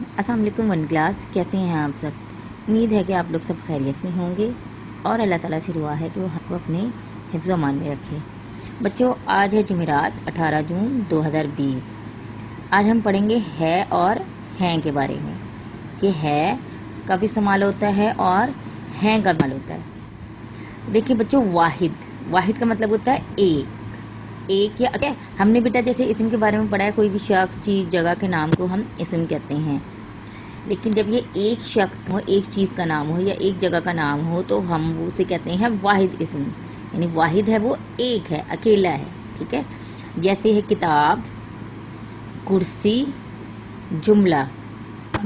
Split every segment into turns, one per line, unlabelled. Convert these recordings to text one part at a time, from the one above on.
अस्सलाम वालेकुम one class, कैसे हैं आप सब। उम्मीद है कि आप लोग सब खैरियत से होंगे और अल्लाह ताला से दुआ है कि वो हमको अपने हिफ्ज़ अमान में रखे। बच्चों, आज है जुमेरात 18 जून 2020। आज हम पढ़ेंगे है और हैं के बारे में कि है कब इस्तेमाल होता है और हैं कब इस्तेमाल होता है। देखिए बच्चों, वाहिद का मतलब होता है एक या क्या। हमने बेटा जैसे इसम के बारे में पढ़ा है, कोई भी शख्स चीज़ जगह के नाम को हम इसम कहते हैं। लेकिन जब ये एक शख्स हो, एक चीज़ का नाम हो या एक जगह का नाम हो तो हम वो उसे कहते हैं वाहिद इसम। यानी वाहिद है, वो एक है, अकेला है। ठीक है, जैसे है किताब, कुर्सी, जुमला।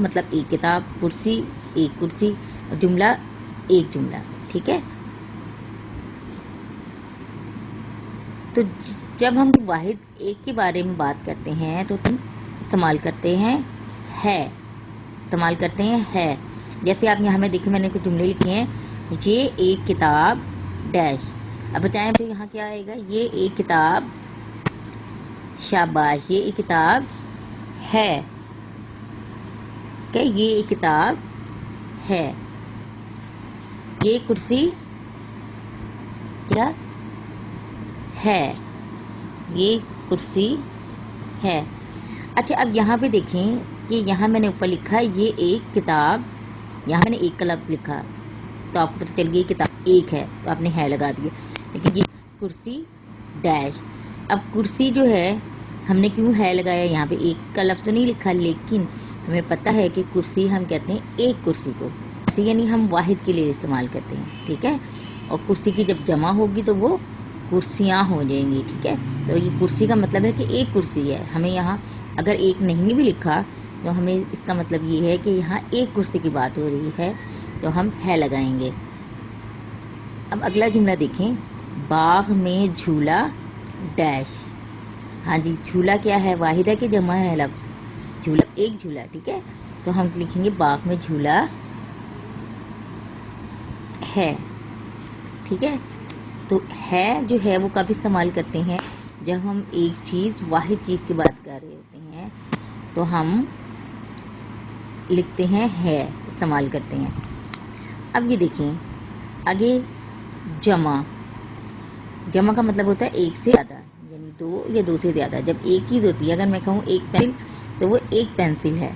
मतलब एक किताब, कुर्सी, एक कुर्सी, और जुमला एक जुमला। ठीक है, तो जब हम वाहिद एक के बारे में बात करते हैं तो हम इस्तेमाल करते हैं है। जैसे आप यहाँ में देखिए, मैंने कुछ जुमले लिखे हैं। ये एक किताब डैश। अब बताएं तो यहाँ क्या आएगा। ये एक किताब, शाबाश, ये एक किताब है। क्या, ये एक किताब है। ये कुर्सी क्या है, ये कुर्सी है। अच्छा, अब यहाँ पे देखें कि यहाँ मैंने ऊपर लिखा है ये एक किताब, यहाँ मैंने एक का लफ्ज़ लिखा तो आपको पता चल गया किताब एक है, तो आपने है लगा दिया। लेकिन ये कुर्सी डैश। अब कुर्सी जो है, हमने क्यों है लगाया, यहाँ पे एक का लफ्ज़ तो नहीं लिखा, लेकिन हमें पता है कि कुर्सी हम कहते हैं एक कुर्सी को। कुर्सी यानी हम वाहिद के लिए इस्तेमाल करते हैं। ठीक है, और कुर्सी की जब जमा होगी तो वो कुर्सियाँ हो जाएंगी। ठीक है, तो ये कुर्सी का मतलब है कि एक कुर्सी है। हमें यहाँ अगर एक नहीं भी लिखा तो हमें इसका मतलब ये है कि यहाँ एक कुर्सी की बात हो रही है, तो हम है लगाएंगे। अब अगला जुमला देखें, बाग में झूला डैश। हाँ जी, झूला क्या है, वाहिद है कि जमा है लफ्ज़। झूला एक झूला। ठीक है, तो हम लिखेंगे बाग में झूला है। ठीक है, तो है जो है वो कब इस्तेमाल करते हैं, जब हम एक चीज़, वाहिद चीज़ की बात कर रहे होते हैं तो हम लिखते हैं है, इस्तेमाल करते हैं। अब ये देखें आगे, जमा का मतलब होता है एक से ज़्यादा, यानी दो या दो से ज़्यादा। जब एक चीज़ होती है, अगर मैं कहूँ एक पेंसिल, तो वो एक पेंसिल है,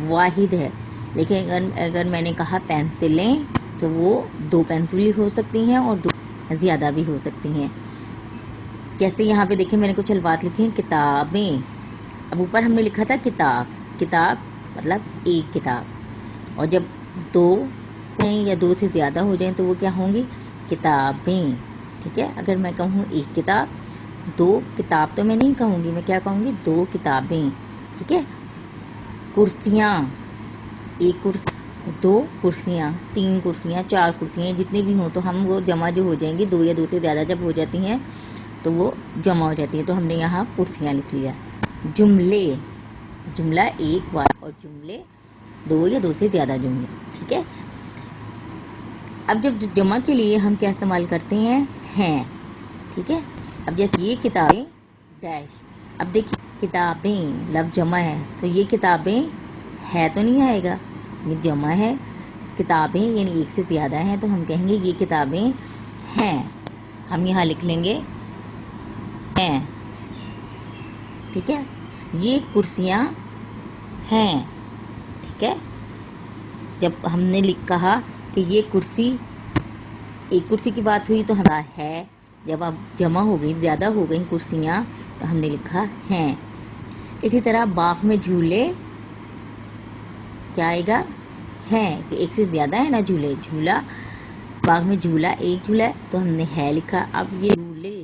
वाहिद है। लेकिन अगर मैंने कहा पेंसिलें, तो वो दो पेंसिल हो सकती हैं और दो ज़्यादा भी हो सकती हैं। जैसे यहाँ पे देखिए, मैंने कुछ अल्फाज लिखे हैं, किताबें। अब ऊपर हमने लिखा था किताब मतलब एक किताब, और जब दो हैं या दो से ज़्यादा हो जाएं तो वो क्या होंगी, किताबें। ठीक है, अगर मैं कहूँ एक किताब, दो किताब तो मैं नहीं कहूँगी, मैं क्या कहूँगी, दो किताबें। ठीक है, कुर्सियाँ, एक कुर्सी, दो कुर्सियाँ, तीन कुर्सियाँ, चार कुर्सियाँ, जितनी भी हों तो हम वो जमा जो हो जाएंगी, दो या दो से ज़्यादा जब हो जाती हैं तो वो जमा हो जाती हैं, तो हमने यहाँ कुर्सियाँ लिख लिया। जुमला एक बार, और जुमले दो या दो से ज़्यादा जुमले। ठीक है, अब जब जमा के लिए हम क्या इस्तेमाल करते हैं। ठीक है, अब जैसे ये किताबें डैश। अब देखिए, किताबें लफ्ज़ जमा है, तो ये किताबें है तो नहीं आएगा, ये जमा है। किताबें यानी एक से ज़्यादा हैं, तो हम कहेंगे ये किताबें हैं। हम यहाँ लिख लेंगे हैं। ठीक है, ये कुर्सियाँ हैं। ठीक है, जब हमने कहा कि ये कुर्सी, एक कुर्सी की बात हुई तो हमारा है। जब अब जमा हो गई, ज़्यादा हो गई कुर्सियाँ, तो हमने लिखा हैं। इसी तरह बाग में झूले क्या आएगा, हैं, कि एक से ज़्यादा है ना झूला। बाग में झूला एक झूला है, तो हमने है लिखा। अब ये झूले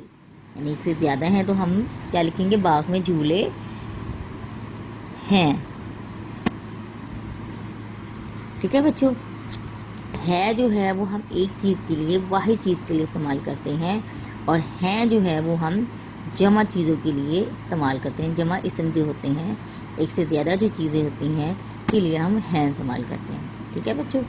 यानी एक से ज़्यादा हैं, तो हम क्या लिखेंगे, बाग में झूले हैं। ठीक है बच्चों, है जो है वो हम एक चीज़ के लिए, वाहिद चीज़ के लिए इस्तेमाल करते हैं, और हैं जो है वो हम जमा चीज़ों के लिए इस्तेमाल करते हैं। जमा इसम जो होते हैं, एक से ज़्यादा जो चीज़ें होती हैं के लिए हम हैं इस्तेमाल करते हैं। ठीक है बच्चों।